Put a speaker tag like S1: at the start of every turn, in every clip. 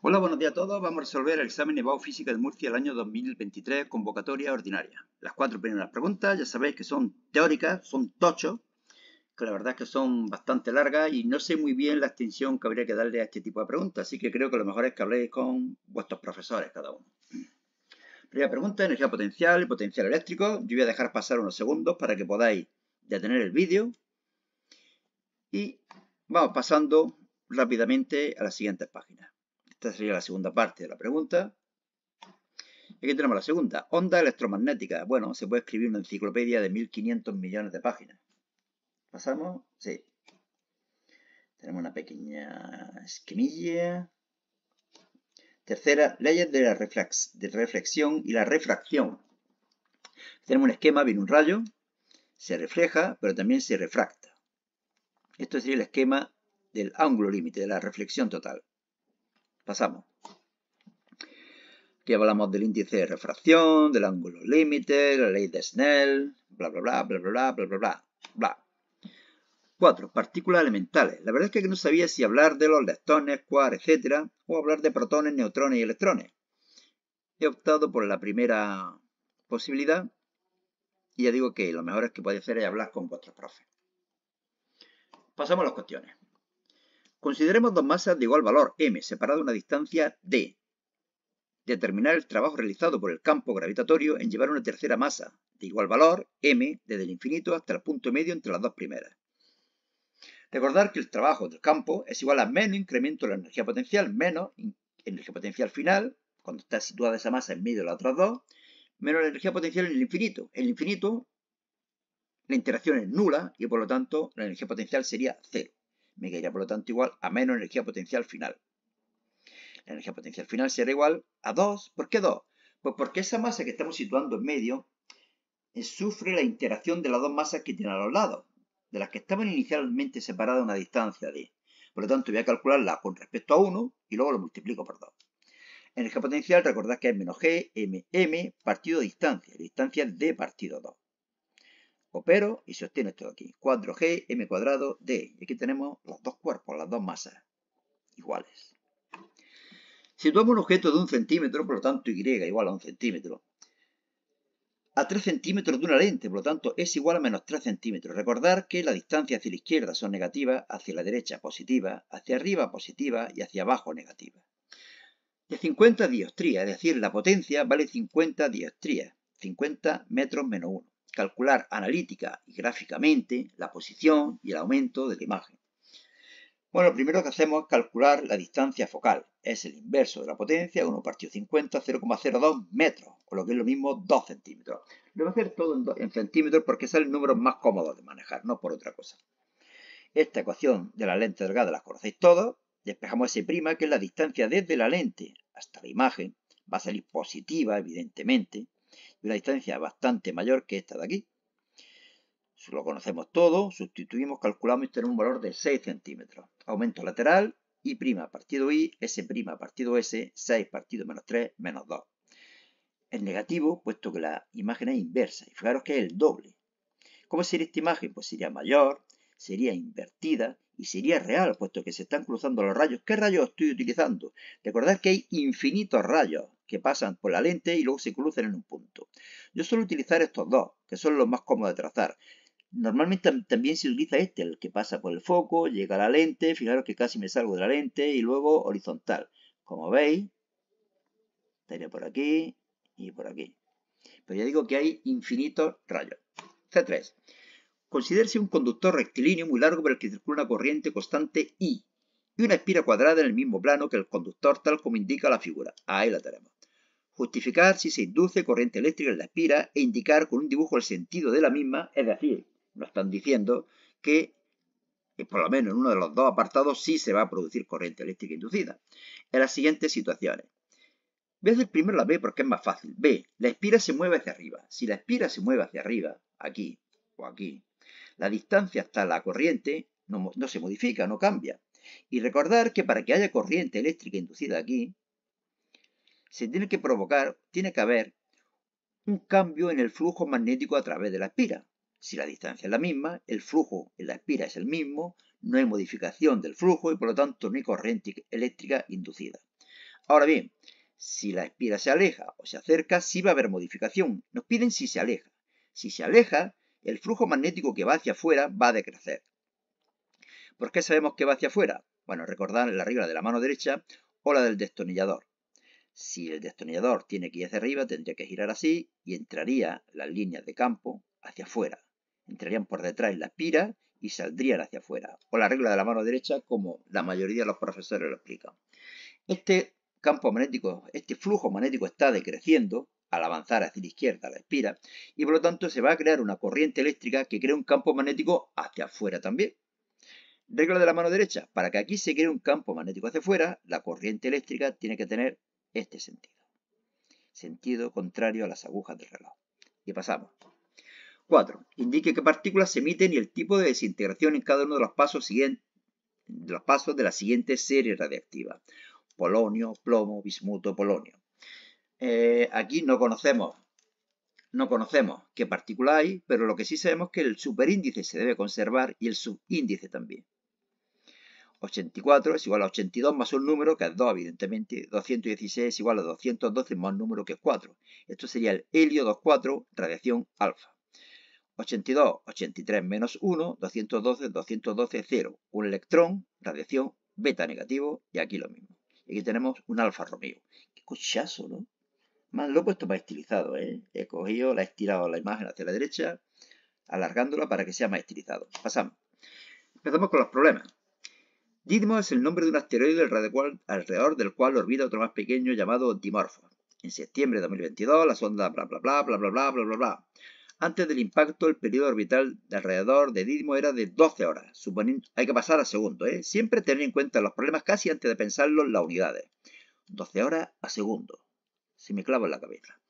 S1: Hola, buenos días a todos. Vamos a resolver el examen EBAU Física de Murcia del año 2023, convocatoria ordinaria. Las 4 primeras preguntas, ya sabéis que son teóricas, son tochos, que la verdad es que son bastante largas y no sé muy bien la extensión que habría que darle a este tipo de preguntas, así que creo que lo mejor es que habléis con vuestros profesores cada uno. Primera pregunta, energía potencial y potencial eléctrico. Yo voy a dejar pasar unos segundos para que podáis detener el vídeo y vamos pasando rápidamente a las siguientes páginas. Esta sería la segunda parte de la pregunta. Aquí tenemos la segunda. Onda electromagnética. Bueno, se puede escribir una enciclopedia de 1500 millones de páginas. ¿Pasamos? Sí. Tenemos una pequeña esquemilla. Tercera, leyes de la reflexión y la refracción. Tenemos un esquema, viene un rayo, se refleja, pero también se refracta. Esto sería el esquema del ángulo límite, de la reflexión total. Pasamos. Aquí hablamos del índice de refracción, del ángulo límite, la ley de Snell, bla, bla, bla, bla, bla, bla, bla, bla, bla, bla. 4. Partículas elementales. La verdad es que no sabía si hablar de los leptones, quarks, etc. o hablar de protones, neutrones y electrones. He optado por la primera posibilidad y ya digo que lo mejor que podéis hacer es hablar con vuestros profes. Pasamos a las cuestiones. Consideremos dos masas de igual valor, m, separadas a una distancia d. Determinar el trabajo realizado por el campo gravitatorio en llevar una tercera masa de igual valor, m, desde el infinito hasta el punto medio entre las dos primeras. Recordar que el trabajo del campo es igual a menos incremento de la energía potencial, menos energía potencial final, cuando está situada esa masa en medio de las otras dos, menos la energía potencial en el infinito. En el infinito la interacción es nula y por lo tanto la energía potencial sería cero. Me quedaría por lo tanto igual a menos energía potencial final. La energía potencial final será igual a 2. ¿Por qué 2? Pues porque esa masa que estamos situando en medio sufre la interacción de las dos masas que tiene a los lados, de las que estaban inicialmente separadas a una distancia d. Por lo tanto, voy a calcularla con respecto a 1 y luego lo multiplico por 2. Energía potencial, recordad que es menos g, m partido distancia. La distancia es d partido 2. Opero y se obtiene esto de aquí. 4g, m cuadrado, d. Y aquí tenemos los dos cuerpos, las dos masas iguales. Situamos un objeto de 1 centímetro, por lo tanto y igual a 1 centímetro, a 3 centímetros de una lente, por lo tanto es igual a menos 3 centímetros. Recordar que la distancia hacia la izquierda son negativas, hacia la derecha positivas, hacia arriba positivas y hacia abajo negativas. De 50 dioptrías, es decir, la potencia vale 50 dioptrías, 50 metros menos 1. Calcular analítica y gráficamente la posición y el aumento de la imagen. Bueno, lo primero que hacemos es calcular la distancia focal. Es el inverso de la potencia, 1 partido 50, 0,02 metros, o lo que es lo mismo 2 centímetros. Lo voy a hacer todo en centímetros porque es el número más cómodo de manejar, no por otra cosa. Esta ecuación de la lente delgada la conocéis todos. Despejamos S', que es la distancia desde la lente hasta la imagen. Va a salir positiva, evidentemente, y una distancia bastante mayor que esta de aquí. Si lo conocemos todo, sustituimos, calculamos y tenemos un valor de 6 centímetros. Aumento lateral, I' partido I, S' partido S, 6 partido menos 3, menos 2. Es negativo, puesto que la imagen es inversa. Y fijaros que es el doble. ¿Cómo sería esta imagen? Pues sería mayor, sería invertida y sería real, puesto que se están cruzando los rayos. ¿Qué rayos estoy utilizando? Recordad que hay infinitos rayos que pasan por la lente y luego se cruzan en un punto. Yo suelo utilizar estos dos, que son los más cómodos de trazar. Normalmente también se utiliza este, el que pasa por el foco, llega a la lente, fijaros que casi me salgo de la lente y luego horizontal. Como veis, estaría por aquí y por aquí. Pero ya digo que hay infinitos rayos. C3. Considérese un conductor rectilíneo muy largo por el que circula una corriente constante I y una espira cuadrada en el mismo plano que el conductor, tal como indica la figura. Ahí la tenemos. Justificar si se induce corriente eléctrica en la espira e indicar con un dibujo el sentido de la misma, es decir, nos están diciendo que por lo menos en uno de los dos apartados sí se va a producir corriente eléctrica inducida. En las siguientes situaciones. Voy a hacer primero la B porque es más fácil. B. La espira se mueve hacia arriba. Si la espira se mueve hacia arriba, aquí o aquí, la distancia hasta la corriente no se modifica, no cambia. Y recordar que para que haya corriente eléctrica inducida aquí, se tiene que haber un cambio en el flujo magnético a través de la espira. Si la distancia es la misma, el flujo en la espira es el mismo, no hay modificación del flujo y por lo tanto no hay corriente eléctrica inducida. Ahora bien, si la espira se aleja o se acerca, sí va a haber modificación. Nos piden si se aleja. Si se aleja, el flujo magnético que va hacia afuera va a decrecer. ¿Por qué sabemos que va hacia afuera? Bueno, recordad la regla de la mano derecha o la del destornillador. Si el destornillador tiene que ir hacia arriba, tendría que girar así y entraría las líneas de campo hacia afuera. Entrarían por detrás en la espira y saldrían hacia afuera. O la regla de la mano derecha, como la mayoría de los profesores lo explican. Este campo magnético, este flujo magnético está decreciendo al avanzar hacia la izquierda la espira y por lo tanto se va a crear una corriente eléctrica que crea un campo magnético hacia afuera también. Regla de la mano derecha, para que aquí se cree un campo magnético hacia afuera, la corriente eléctrica tiene que tener este sentido. Sentido contrario a las agujas del reloj. Y pasamos. 4. Indique qué partículas se emiten y el tipo de desintegración en cada uno de los pasos de la siguiente serie radiactiva. Polonio, plomo, bismuto, polonio. Aquí no conocemos qué partícula hay, pero lo que sí sabemos es que el superíndice se debe conservar y el subíndice también. 84 es igual a 82 más un número que es 2, evidentemente. 216 es igual a 212 más un número que es 4. Esto sería el helio 24, radiación alfa. 82, 83 menos 1, 212, 212, 0. Un electrón, radiación beta negativo, y aquí lo mismo. Y aquí tenemos un alfa Romeo. Qué cochazo, ¿no? Más lo he puesto más estilizado, ¿eh? He cogido, he estirado la imagen hacia la derecha, alargándola para que sea más estilizado. Pasamos. Empezamos con los problemas. Didymos es el nombre de un asteroide alrededor del cual orbita otro más pequeño llamado Dimorphos. En septiembre de 2022, la sonda bla bla bla bla bla bla bla bla bla. Antes del impacto, el periodo orbital de alrededor de Didymos era de 12 horas. Suponiendo, hay que pasar a segundo, ¿eh? Siempre tener en cuenta los problemas casi antes de pensarlo en las unidades. 12 horas a segundo. Se me clava en la cabeza.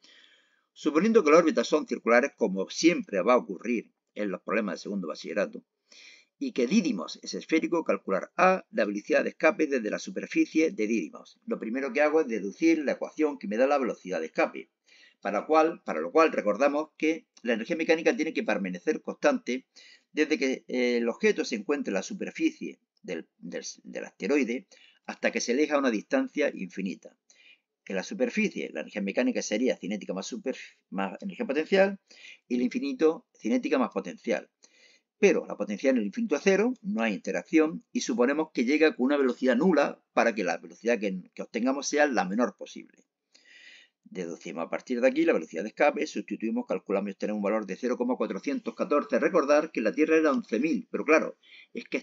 S1: Suponiendo que las órbitas son circulares, como siempre va a ocurrir en los problemas de segundo bachillerato, y que Didymos es esférico, calcular A, la velocidad de escape desde la superficie de Didymos. Lo primero que hago es deducir la ecuación que me da la velocidad de escape, para lo cual recordamos que la energía mecánica tiene que permanecer constante desde que el objeto se encuentre en la superficie del asteroide hasta que se aleja a una distancia infinita. En la superficie, la energía mecánica sería cinética más energía potencial y el infinito, cinética más potencial. Pero la potencial en el infinito es cero, no hay interacción y suponemos que llega con una velocidad nula para que la velocidad que obtengamos sea la menor posible. Deducimos a partir de aquí la velocidad de escape, sustituimos, calculamos y obtenemos un valor de 0,414. Recordar que la Tierra era 11.000, pero claro, es que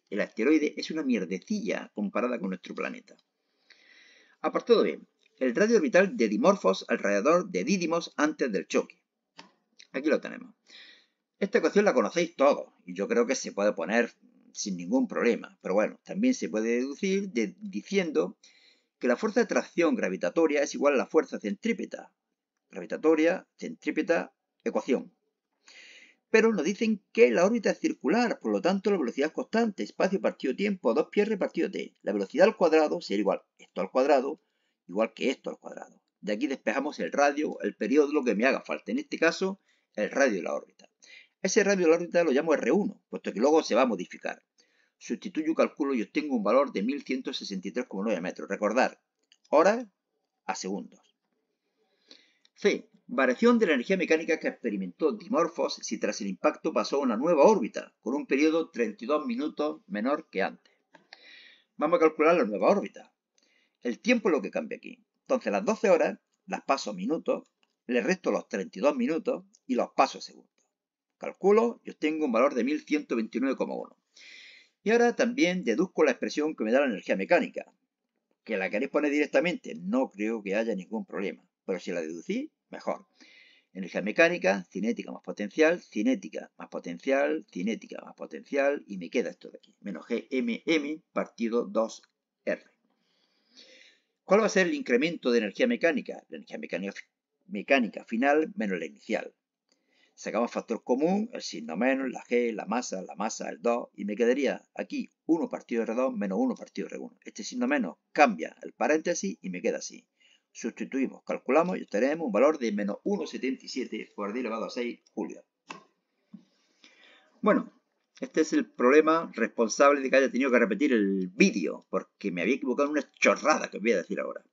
S1: el asteroide es una mierdecilla comparada con nuestro planeta. Apartado B. El radio orbital de Dimorphos alrededor de Didymos antes del choque. Aquí lo tenemos. Esta ecuación la conocéis todos y yo creo que se puede poner sin ningún problema. Pero bueno, también se puede deducir diciendo que la fuerza de atracción gravitatoria es igual a la fuerza centrípeta. Gravitatoria, centrípeta, ecuación. Pero nos dicen que la órbita es circular, por lo tanto la velocidad es constante, espacio partido tiempo, 2πr partido t. La velocidad al cuadrado sería igual esto al cuadrado, igual que esto al cuadrado. De aquí despejamos el radio, el periodo, lo que me haga falta. En este caso, el radio de la órbita. Ese radio de la órbita lo llamo R1, puesto que luego se va a modificar. Sustituyo, calculo y obtengo un valor de 1163,9 metros. Recordar, horas a segundos. C. Variación de la energía mecánica que experimentó Dimorphos si tras el impacto pasó a una nueva órbita, con un periodo 32 minutos menor que antes. Vamos a calcular la nueva órbita. El tiempo es lo que cambia aquí. Entonces las 12 horas las paso a minutos, le resto los 32 minutos y los paso a segundos. Calculo y obtengo un valor de 1129,1. Y ahora también deduzco la expresión que me da la energía mecánica. Que la queréis poner directamente, no creo que haya ningún problema. Pero si la deducí, mejor. Energía mecánica, cinética más potencial, cinética más potencial, cinética más potencial, y me queda esto de aquí. Menos GMM partido 2R. ¿Cuál va a ser el incremento de energía mecánica? La energía mecánica final menos la inicial. Sacamos factor común, el signo menos, la G, la masa, el 2, y me quedaría aquí 1 partido R2 menos 1 partido R1. Este signo menos cambia el paréntesis y me queda así. Sustituimos, calculamos y obtenemos un valor de menos 1,77 por 10 elevado a 6 julios. Bueno, Este es el problema responsable de que haya tenido que repetir el vídeo, porque me había equivocado en una chorrada que os voy a decir ahora.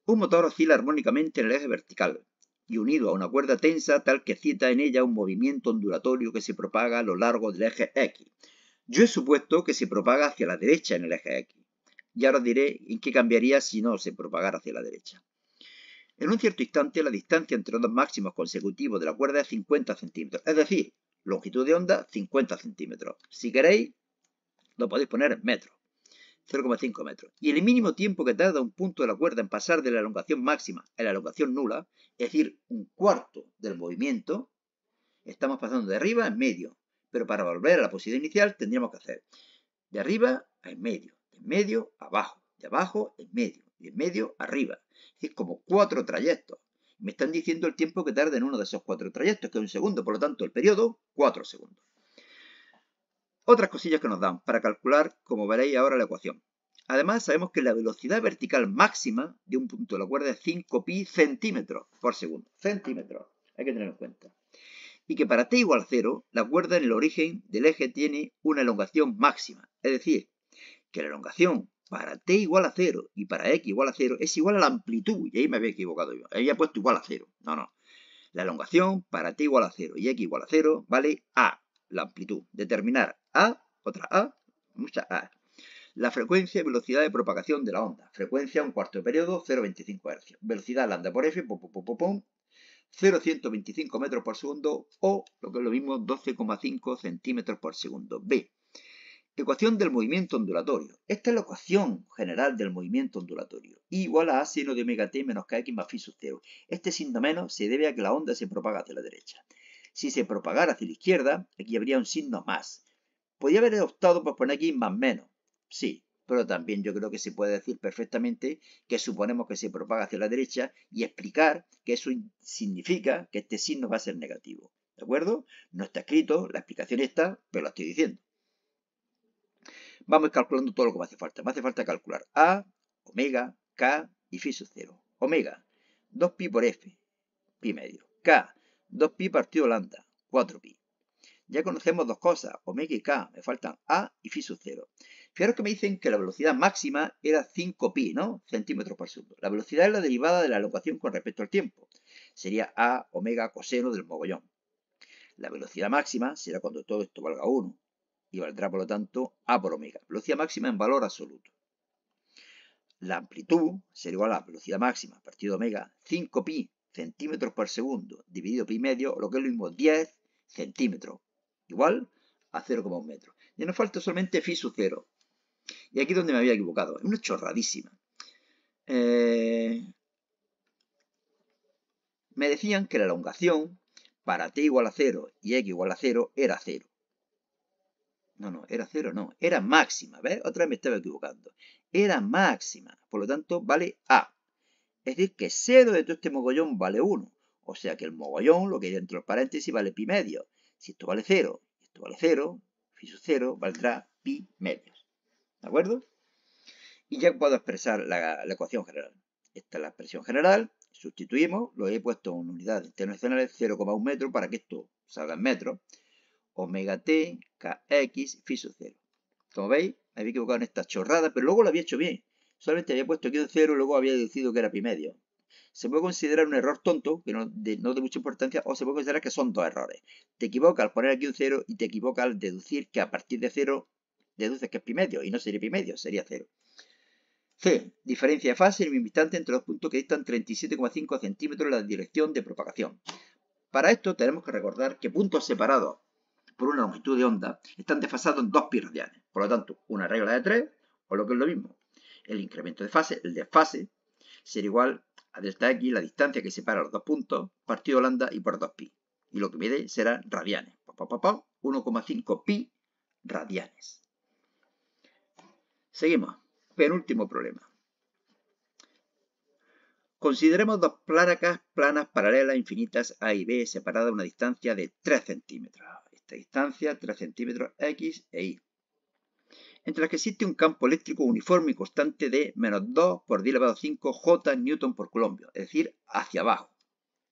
S1: Un motor oscila armónicamente en el eje vertical y unido a una cuerda tensa tal que excita en ella un movimiento ondulatorio que se propaga a lo largo del eje X. Yo he supuesto que se propaga hacia la derecha en el eje X. Y ahora os diré en qué cambiaría si no se propagara hacia la derecha. En un cierto instante, la distancia entre los dos máximos consecutivos de la cuerda es 50 centímetros. Es decir, longitud de onda 50 centímetros. Si queréis, lo podéis poner en metros. 0,5 metros. Y el mínimo tiempo que tarda un punto de la cuerda en pasar de la elongación máxima a la elongación nula, es decir, un cuarto del movimiento, estamos pasando de arriba a en medio. Pero para volver a la posición inicial tendríamos que hacer de arriba a en medio a abajo, de abajo en medio y en medio arriba. Es decir, como 4 trayectos. Me están diciendo el tiempo que tarda en uno de esos 4 trayectos, que es un segundo, por lo tanto el periodo, 4 segundos. Otras cosillas que nos dan para calcular, como veréis ahora, la ecuación. Además, sabemos que la velocidad vertical máxima de un punto de la cuerda es 5pi centímetros por segundo. Centímetros, hay que tenerlo en cuenta. Y que para t igual a 0, la cuerda en el origen del eje tiene una elongación máxima. Es decir, que la elongación para t igual a 0 y para x igual a 0 es igual a la amplitud. Y ahí me había equivocado yo. Ahí había puesto igual a 0. No. La elongación para t igual a 0 y x igual a 0 vale a, la amplitud. Determinar a, otra a, mucha a. La frecuencia y velocidad de propagación de la onda. Frecuencia, un cuarto de periodo, 0,25 Hz. Velocidad lambda por f, 0,125 metros por segundo o, lo que es lo mismo, 12,5 centímetros por segundo. B. Ecuación del movimiento ondulatorio. Esta es la ecuación general del movimiento ondulatorio. I igual a seno de omega t menos kx más phi sub 0. Este signo menos se debe a que la onda se propaga hacia la derecha. Si se propagara hacia la izquierda, aquí habría un signo más. Podría haber optado por poner aquí más menos. Sí, pero también yo creo que se puede decir perfectamente que suponemos que se propaga hacia la derecha y explicar que eso significa que este signo va a ser negativo. ¿De acuerdo? No está escrito, la explicación está, pero la estoy diciendo. Vamos calculando todo lo que me hace falta. Me hace falta calcular A, omega, K y phi sub 0. Omega, 2pi por f, pi medio. K, 2pi partido lambda, 4pi. Ya conocemos dos cosas, omega y K. Me faltan A y phi sub 0. Fijaros que me dicen que la velocidad máxima era 5pi, ¿no? Centímetros por segundo. La velocidad es la derivada de la elongación con respecto al tiempo. Sería A, omega, coseno del mogollón. La velocidad máxima será cuando todo esto valga 1. Y valdrá, por lo tanto, A por omega. Velocidad máxima en valor absoluto. La amplitud será igual a la velocidad máxima partido omega, 5pi centímetros por segundo dividido pi medio, lo que es lo mismo 10 centímetros, igual a 0,1 metro. Y nos falta solamente phi sub 0. Y aquí es donde me había equivocado. Es una chorradísima. Me decían que la elongación para t igual a 0 y x igual a 0 era 0. No, era 0, no. Era máxima, ¿ves? Otra vez me estaba equivocando. Era máxima. Por lo tanto, vale A. Es decir, que 0 de todo este mogollón vale 1. O sea que el mogollón, lo que hay dentro de los paréntesis, vale pi medio. Si esto vale 0 y esto vale 0, phi sub 0 valdrá pi medios. ¿De acuerdo? Y ya puedo expresar la ecuación general. Esta es la expresión general. Sustituimos. Lo he puesto en unidades internacionales 0,1 metro para que esto salga en metros. Omega t, kx, phi sub 0. Como veis, me había equivocado en esta chorrada, pero luego lo había hecho bien. Solamente había puesto aquí un 0 y luego había deducido que era pi medio. Se puede considerar un error tonto, que no de mucha importancia, o se puede considerar que son dos errores. Te equivocas al poner aquí un 0 y te equivocas al deducir que a partir de 0 deduces que es pi medio, y no sería pi medio, sería 0. C. Diferencia de fase en el mismo instante entre dos puntos que distan 37,5 centímetros en la dirección de propagación. Para esto tenemos que recordar que puntos separados por una longitud de onda están desfasados en 2 pi radianes. Por lo tanto, una regla de 3, o lo que es lo mismo, el incremento de fase, el desfase, será igual a delta x, la distancia que separa los dos puntos, partido lambda y por 2 pi. Y lo que mide será radianes. 1,5 pi radianes. Seguimos. Penúltimo problema. Consideremos dos placas planas paralelas infinitas A y B separadas a una distancia de 3 centímetros. Esta distancia, 3 centímetros X e Y. Entre las que existe un campo eléctrico uniforme y constante de menos 2 por 10 elevado a 5 J Newton por Coulomb, es decir, hacia abajo.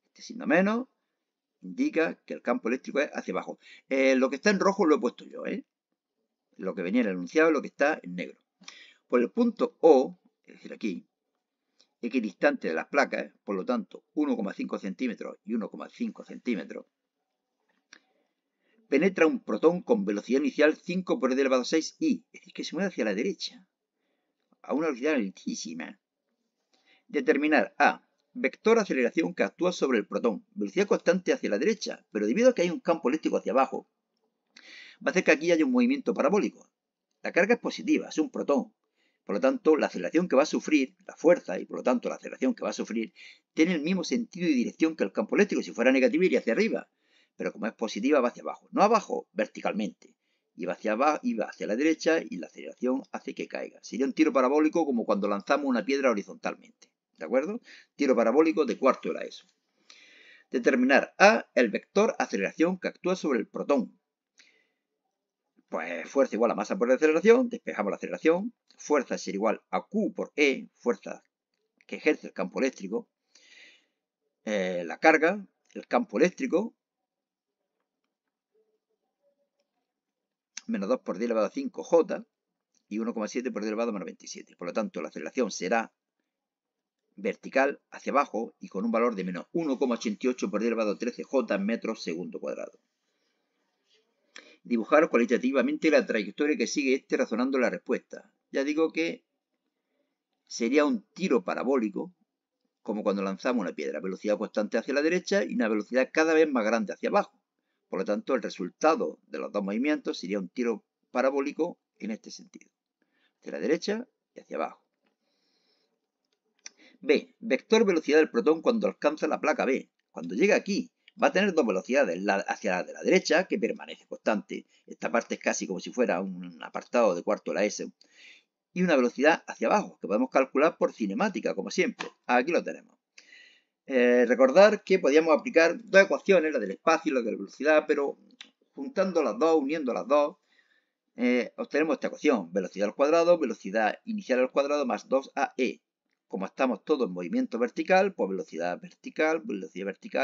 S1: Este signo menos indica que el campo eléctrico es hacia abajo. Lo que está en rojo lo he puesto yo, Lo que venía en el enunciado, lo que está en negro. Por el punto O, es decir, aquí, equidistante de las placas, por lo tanto, 1,5 centímetros y 1,5 centímetros, penetra un protón con velocidad inicial 5 por 10 elevado a 6 i, es decir, que se mueve hacia la derecha, a una velocidad altísima. Determinar A. Vector aceleración que actúa sobre el protón, velocidad constante hacia la derecha, pero debido a que hay un campo eléctrico hacia abajo, va a hacer que aquí haya un movimiento parabólico. La carga es positiva, es un protón. Por lo tanto, la aceleración que va a sufrir, la fuerza y por lo tanto la aceleración que va a sufrir, tiene el mismo sentido y dirección que el campo eléctrico. Si fuera negativa iría hacia arriba, pero como es positiva va hacia abajo. No abajo, verticalmente. Iba hacia abajo, iba hacia la derecha y la aceleración hace que caiga. Sería un tiro parabólico como cuando lanzamos una piedra horizontalmente. ¿De acuerdo? Tiro parabólico de cuarto era eso. Determinar A, el vector aceleración que actúa sobre el protón. Pues fuerza igual a masa por aceleración, despejamos la aceleración. Fuerza será igual a Q por E, fuerza que ejerce el campo eléctrico. La carga, el campo eléctrico, menos 2 por 10 elevado a 5 J y 1,7 por 10 elevado a menos 27. Por lo tanto, la aceleración será vertical hacia abajo y con un valor de menos 1,88 por 10 elevado a 13 J metros segundo cuadrado. Dibujar cualitativamente la trayectoria que sigue razonando la respuesta. Ya digo que sería un tiro parabólico, como cuando lanzamos una piedra, velocidad constante hacia la derecha y una velocidad cada vez más grande hacia abajo. Por lo tanto, el resultado de los dos movimientos sería un tiro parabólico en este sentido, hacia la derecha y hacia abajo. B. Vector velocidad del protón cuando alcanza la placa B. Cuando llega aquí, va a tener dos velocidades, la hacia la de la derecha, que permanece constante. Esta parte es casi como si fuera un apartado de cuarto de la S. Y una velocidad hacia abajo, que podemos calcular por cinemática, como siempre. Aquí lo tenemos. Recordar que podíamos aplicar dos ecuaciones, la del espacio y la de la velocidad, pero juntando las dos, uniendo las dos, obtenemos esta ecuación. Velocidad al cuadrado, velocidad inicial al cuadrado más 2AE. Como estamos todos en movimiento vertical, pues velocidad vertical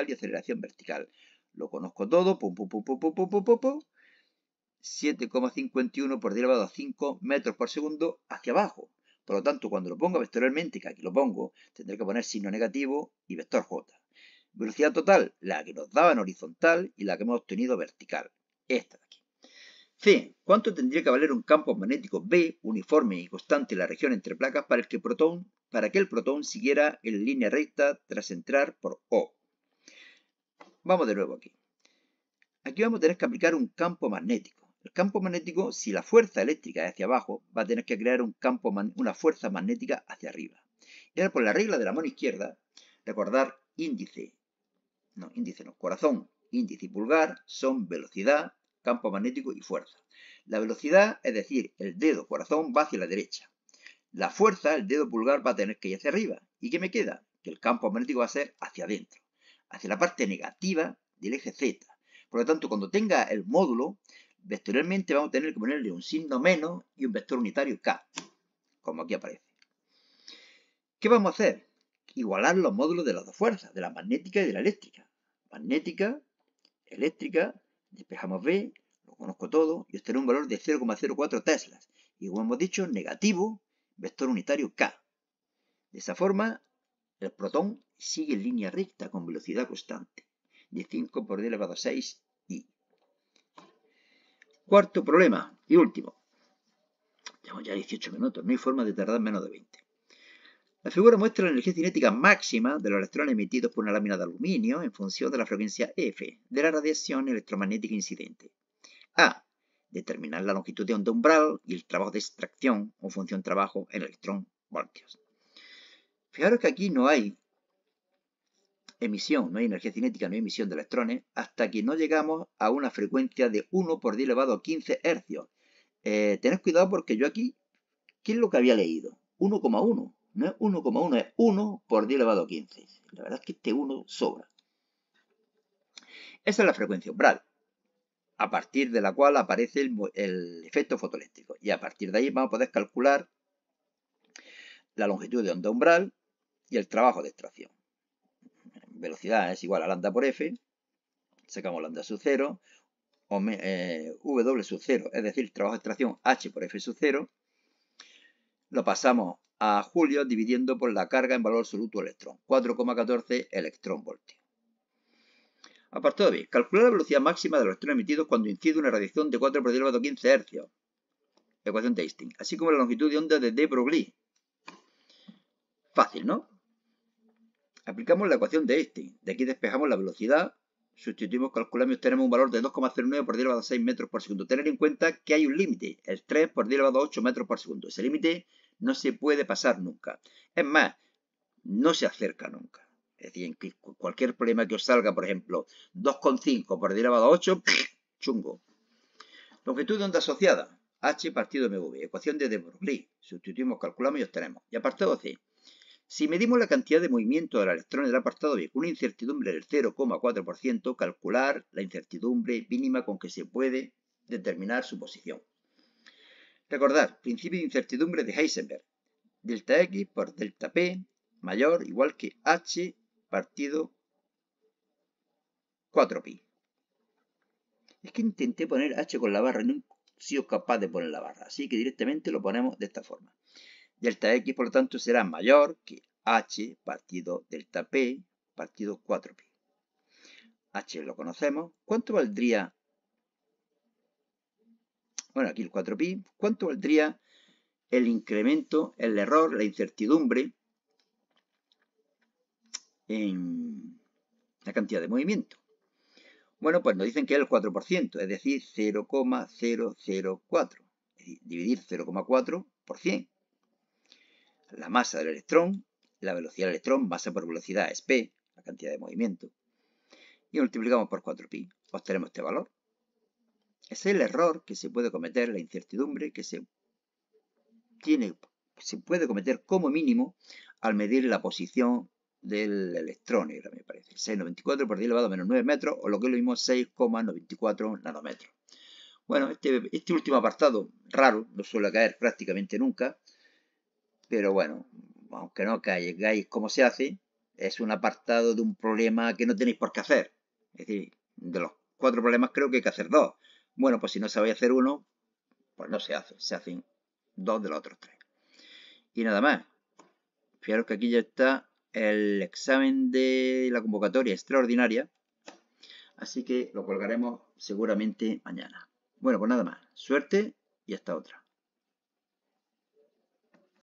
S1: y aceleración vertical. Lo conozco todo, 7,51 por 10 elevado a 5 metros por segundo hacia abajo. Por lo tanto, cuando lo ponga vectorialmente, que aquí lo pongo, tendré que poner signo negativo y vector J. Velocidad total, la que nos daba en horizontal y la que hemos obtenido vertical. Esta de aquí. C. ¿Cuánto tendría que valer un campo magnético B uniforme y constante en la región entre placas para que el protón siguiera en línea recta tras entrar por O? Vamos de nuevo aquí. Aquí vamos a tener que aplicar un campo magnético. El campo magnético, si la fuerza eléctrica es hacia abajo, va a tener que crear una fuerza magnética hacia arriba. Y ahora por la regla de la mano izquierda, recordar corazón, índice y pulgar son velocidad, campo magnético y fuerza. La velocidad, es decir, el dedo corazón va hacia la derecha. La fuerza, el dedo pulgar va a tener que ir hacia arriba. ¿Y qué me queda? Que el campo magnético va a ser hacia adentro, hacia la parte negativa del eje Z. Por lo tanto, cuando tenga el módulo, vectorialmente vamos a tener que ponerle un signo menos y un vector unitario K, como aquí aparece. ¿Qué vamos a hacer? Igualar los módulos de las dos fuerzas, de la magnética y de la eléctrica. Magnética, eléctrica, despejamos B, lo conozco todo, y obtener un valor de 0,04 teslas. Y como hemos dicho, negativo, vector unitario K. De esa forma, el protón sigue en línea recta con velocidad constante, de 5 por 10 elevado a 6 i. Cuarto problema y último. Tenemos ya 18 minutos, no hay forma de tardar menos de 20. La figura muestra la energía cinética máxima de los electrones emitidos por una lámina de aluminio en función de la frecuencia F de la radiación electromagnética incidente. A. Determinar la longitud de onda umbral y el trabajo de extracción o función trabajo en electronvoltios. Fijaros que aquí no hay emisión, no hay energía cinética, no hay emisión de electrones hasta que no llegamos a una frecuencia de 1 por 10 elevado a 15 hercios. Tened cuidado porque yo aquí, ¿qué es lo que había leído? 1,1. No es 1,1, es 1 por 10 elevado a 15. La verdad es que este 1 sobra. Esa es la frecuencia umbral, a partir de la cual aparece el efecto fotoeléctrico. Y a partir de ahí vamos a poder calcular la longitud de onda umbral y el trabajo de extracción. Velocidad es igual a lambda por F. Sacamos lambda sub 0, W sub 0, es decir, trabajo de extracción H por F sub 0, lo pasamos a Julio dividiendo por la carga en valor absoluto electrón, 4,14 electronvoltios. Apartado B. Calcular la velocidad máxima de los electrones emitidos cuando incide una radiación de 4 por 10 elevado a 15 Hz. Ecuación de Einstein. Así como la longitud de onda de de Broglie. Fácil, ¿no? Aplicamos la ecuación de Einstein. De aquí despejamos la velocidad. Sustituimos, calculamos y obtenemos un valor de 2,09 por 10 elevado a 6 metros por segundo. Tener en cuenta que hay un límite, el 3 por 10 elevado a 8 metros por segundo. Ese límite no se puede pasar nunca. Es más, no se acerca nunca. Es decir, en cualquier problema que os salga, por ejemplo, 2,5 por 10 elevado a 8, chungo. Longitud de onda asociada, H partido mv. Ecuación de de Broglie. Sustituimos, calculamos y obtenemos. Y apartado C. Si medimos la cantidad de movimiento del electrón del apartado B con una incertidumbre del 0,4%, calcular la incertidumbre mínima con que se puede determinar su posición. Recordad, principio de incertidumbre de Heisenberg. Delta X por delta P mayor igual que H partido 4pi. Es que intenté poner H con la barra y no he sido capaz de poner la barra. Así que directamente lo ponemos de esta forma. Delta X, por lo tanto, será mayor que H partido delta P partido 4pi. H lo conocemos. ¿Cuánto valdría? Bueno, aquí el 4pi. ¿Cuánto valdría el incremento, el error, la incertidumbre en la cantidad de movimiento? Bueno, pues nos dicen que es el 4%, es decir, 0,004. Es decir, dividir 0,4 por 100. La masa del electrón, la velocidad del electrón, masa por velocidad es P, la cantidad de movimiento. Y multiplicamos por 4pi, obtenemos este valor. Ese es el error que se puede cometer, la incertidumbre que se puede cometer como mínimo al medir la posición del electrón, me parece. 6,94 por 10 elevado a menos 9 metros, o lo que es lo mismo, 6,94 nanómetros. Bueno, este último apartado, raro, no suele caer prácticamente nunca, pero bueno, aunque no caigáis cómo se hace, es un apartado de un problema que no tenéis por qué hacer. Es decir, de los 4 problemas creo que hay que hacer 2. Bueno, pues si no sabéis hacer uno, pues no se hace, se hacen 2 de los otros 3. Y nada más. Fijaros que aquí ya está el examen de la convocatoria extraordinaria, así que lo colgaremos seguramente mañana. Bueno, pues nada más. Suerte y hasta otra.